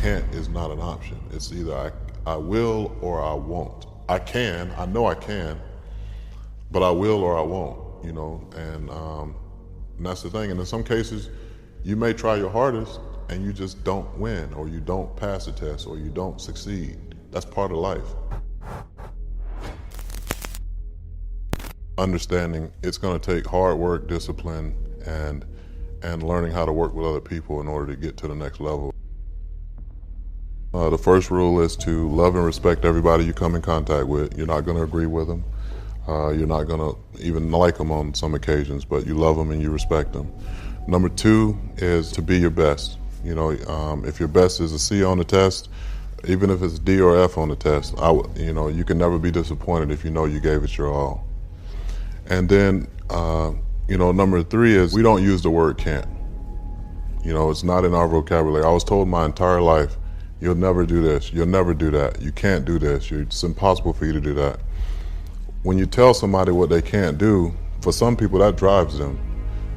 can't is not an option. It's either I will or I won't. I know I can, but I will or I won't, you know, and that's the thing. And in some cases, you may try your hardest and you just don't win, or you don't pass the test, or you don't succeed. That's part of life. Understanding it's going to take hard work, discipline, and learning how to work with other people in order to get to the next level. The first rule is to love and respect everybody you come in contact with. You're not going to agree with them. You're not going to even like them on some occasions, but you love them and you respect them. Number two is to be your best. You know, if your best is a C on the test, even if it's D or F on the test, you know, you can never be disappointed if you know you gave it your all. And then, you know, number three is we don't use the word can't. You know, it's not in our vocabulary. I was told my entire life, you'll never do this, you'll never do that, you can't do this, it's impossible for you to do that. When you tell somebody what they can't do, for some people that drives them,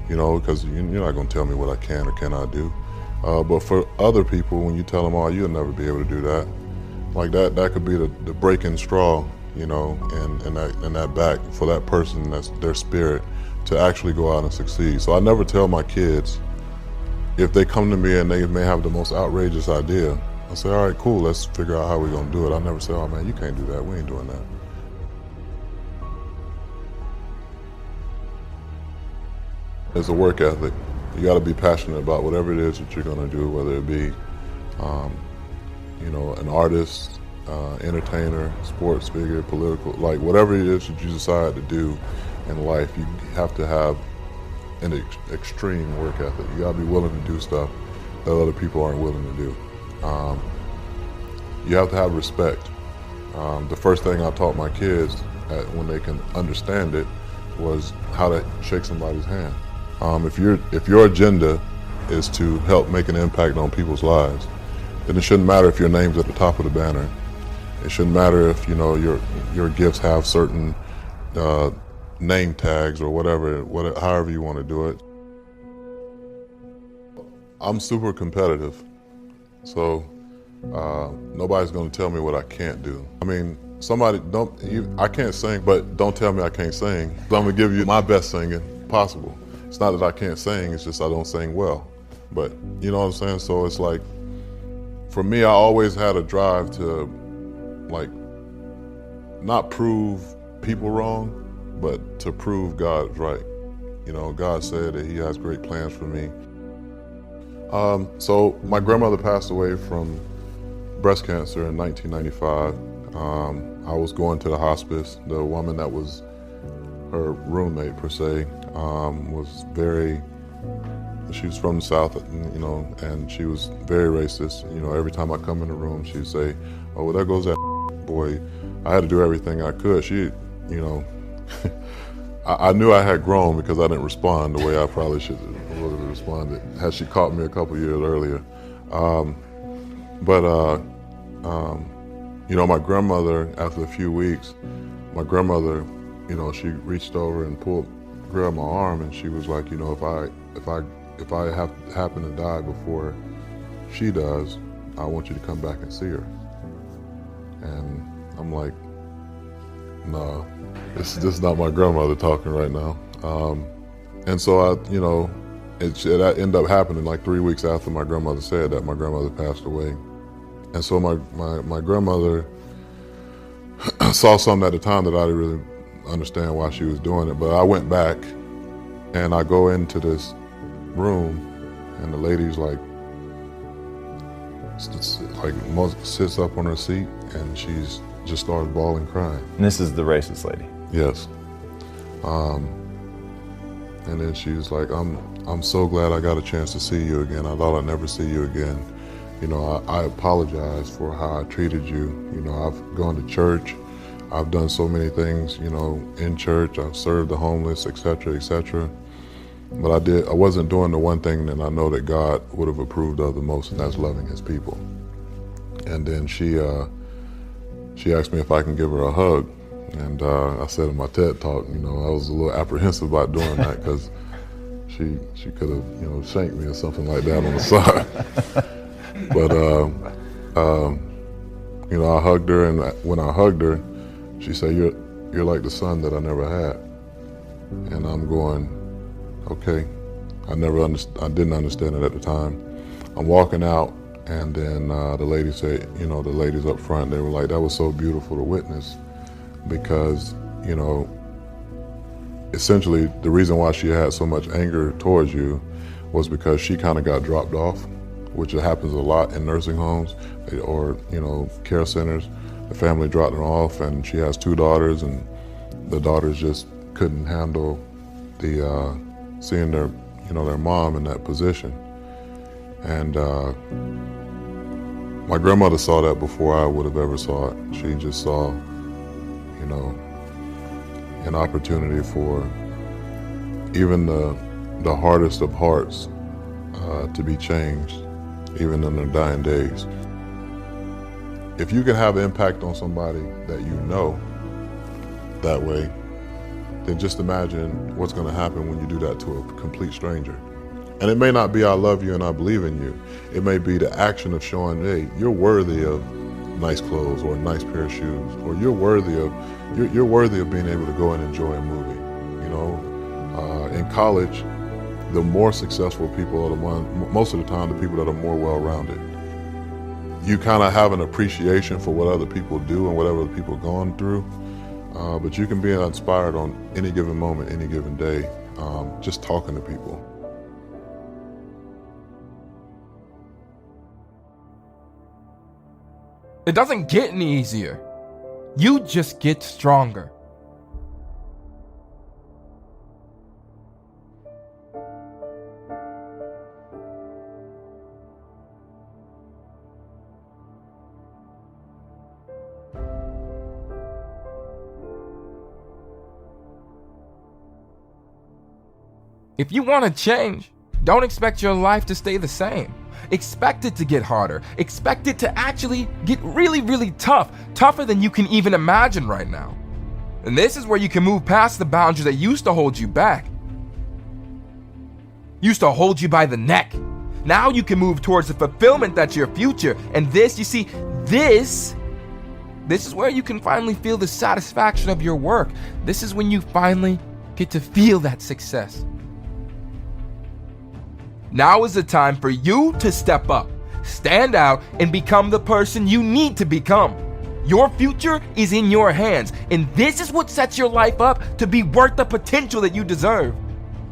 you know, because you're not going to tell me what I can or cannot do. But for other people, when you tell them, oh, you'll never be able to do that, like that could be the breaking straw, you know, and that back for that person, that's their spirit, to actually go out and succeed. So I never tell my kids, if they come to me and they may have the most outrageous idea, I say, all right, cool, let's figure out how we're going to do it. I never say, oh man, you can't do that, we ain't doing that. It's a work ethic. You got to be passionate about whatever it is that you're going to do, whether it be, you know, an artist, entertainer, sports figure, political, like whatever it is that you decide to do in life, you have to have an extreme work ethic. You got to be willing to do stuff that other people aren't willing to do. You have to have respect. The first thing I taught my kids when they can understand it was how to shake somebody's hand. If your agenda is to help make an impact on people's lives, then it shouldn't matter if your name's at the top of the banner. It shouldn't matter if, you know, your gifts have certain name tags or whatever, however you want to do it. I'm super competitive, so nobody's going to tell me what I can't do. I mean, I can't sing, but don't tell me I can't sing. I'm going to give you my best singing possible. It's not that I can't sing, it's just I don't sing well. But you know what I'm saying? So it's like, for me, I always had a drive to, like, not prove people wrong, but to prove God right. You know, God said that He has great plans for me. So my grandmother passed away from breast cancer in 1995. I was going to the hospice. The woman that was her roommate, per se, she was from the South, you know, and she was very racist. You know, every time I come in the room, she'd say, oh, well, there goes that boy. I had to do everything I could. She, you know, I knew I had grown because I didn't respond the way I probably should have responded had she caught me a couple years earlier. You know, my grandmother, after a few weeks, you know, she reached over and grabbed my arm, and she was like, you know, if I happen to die before she does, I want you to come back and see her. And I'm like, no, this is not my grandmother talking right now. And so you know, it ended up happening like 3 weeks after my grandmother said that. My grandmother passed away. And so my grandmother saw something at the time that I didn't really understand why she was doing it. But I went back and I go into this room, and the lady's like sits up on her seat, and she's just starts bawling, crying. And this is the racist lady? Yes. And then she was like, I'm so glad I got a chance to see you again. I thought I'd never see you again. You know, I apologize for how I treated you. You know, I've gone to church. I've done so many things, you know, in church. I've served the homeless, etc., etc. But I wasn't doing the one thing that I know that God would have approved of the most, and that's loving His people. And then she asked me if I can give her a hug. And I said in my TED talk, you know, I was a little apprehensive about doing that because she could have, you know, shanked me or something like that on the side. But I hugged her, and when I hugged her, she said, "You're like the son that I never had." And I'm going, okay. I didn't understand it at the time. I'm walking out, and then the lady said, the ladies up front, they were like, "That was so beautiful to witness," because, essentially the reason why she had so much anger towards you was because she kind of got dropped off, which happens a lot in nursing homes or, care centers. The family dropped her off, and she has 2 daughters, and the daughters just couldn't handle the seeing their mom in that position. And my grandmother saw that before I would have ever saw it. She just saw, an opportunity for even the hardest of hearts to be changed, even in their dying days. If you can have impact on somebody that you know that way, then just imagine what's going to happen when you do that to a complete stranger. And it may not be "I love you and I believe in you." It may be the action of showing, hey, you're worthy of nice clothes or a nice pair of shoes, or you're worthy of being able to go and enjoy a movie. In college, the more successful people are the most of the time, the people that are more well-rounded. You kind of have an appreciation for what other people do and whatever other people are going through, but you can be inspired on any given moment, any given day, just talking to people. It doesn't get any easier. You just get stronger. If you want to change, don't expect your life to stay the same. Expect it to get harder. Expect it to actually get really, really tough. Tougher than you can even imagine right now. And this is where you can move past the boundaries that used to hold you back. Used to hold you by the neck. Now you can move towards the fulfillment that's your future. And this, you see, this is where you can finally feel the satisfaction of your work. This is when you finally get to feel that success. Now is the time for you to step up, stand out, and become the person you need to become. Your future is in your hands, and this is what sets your life up to be worth the potential that you deserve.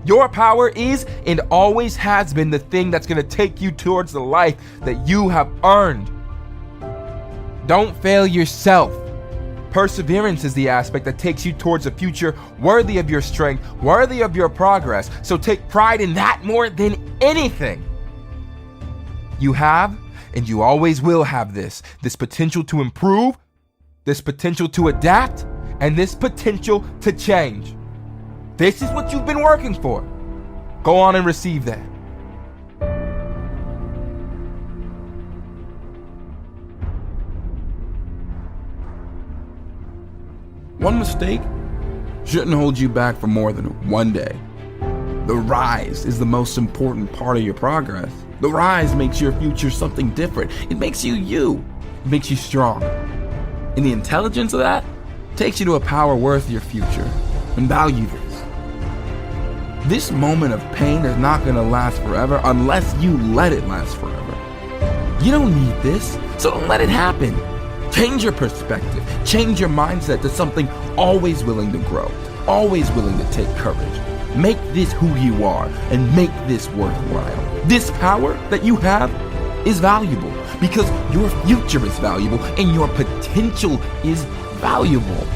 Your power is and always has been the thing that's going to take you towards the life that you have earned. Don't fail yourself. Perseverance is the aspect that takes you towards a future worthy of your strength, worthy of your progress. So take pride in that more than anything. You have, and you always will have this potential to improve, this potential to adapt, and this potential to change. This is what you've been working for. Go on and receive that. One mistake shouldn't hold you back for more than one day. The rise is the most important part of your progress. The rise makes your future something different. It makes you you. It makes you strong. And the intelligence of that takes you to a power worth your future. And value this. This moment of pain is not going to last forever unless you let it last forever. You don't need this, so don't let it happen. Change your perspective. Change your mindset to something always willing to grow, always willing to take courage. Make this who you are and make this worthwhile. This power that you have is valuable because your future is valuable and your potential is valuable.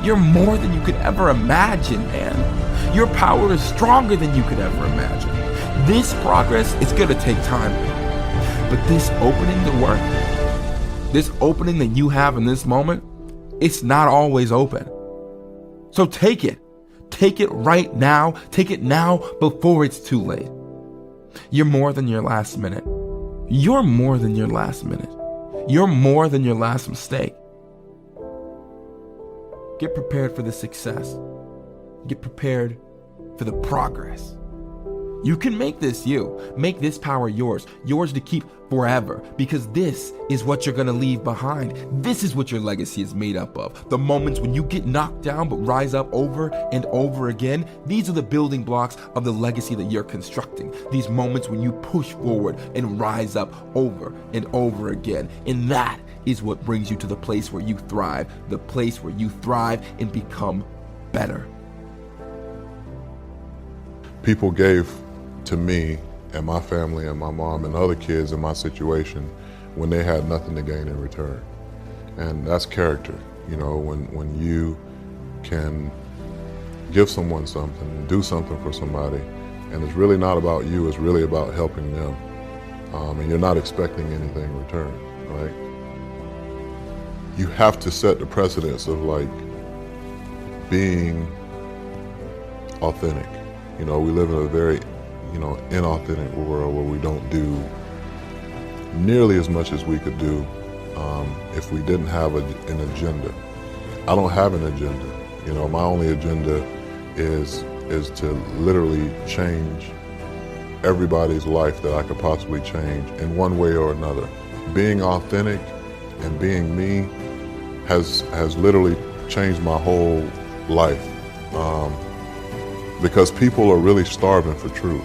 You're more than you could ever imagine, man. Your power is stronger than you could ever imagine. This progress is going to take time, but this opening to work, this opening that you have in this moment, it's not always open. So take it. Take it right now. Take it now before it's too late. You're more than your last minute. You're more than your last minute. You're more than your last mistake. Get prepared for the success. Get prepared for the progress. You can make this you. Make this power yours. Yours to keep forever. Because this is what you're going to leave behind. This is what your legacy is made up of. The moments when you get knocked down but rise up over and over again. These are the building blocks of the legacy that you're constructing. These moments when you push forward and rise up over and over again. And that is what brings you to the place where you thrive. The place where you thrive and become better. People gave to me and my family and my mom and other kids in my situation when they had nothing to gain in return. And that's character, you know, when you can give someone something, do something for somebody, and it's really not about you, it's really about helping them. And you're not expecting anything in return, right? You have to set the precedence of like being authentic. You know, we live in a very, inauthentic world where we don't do nearly as much as we could do if we didn't have an agenda. I don't have an agenda. You know, my only agenda is to literally change everybody's life that I could possibly change in one way or another. Being authentic and being me has literally changed my whole life because people are really starving for truth.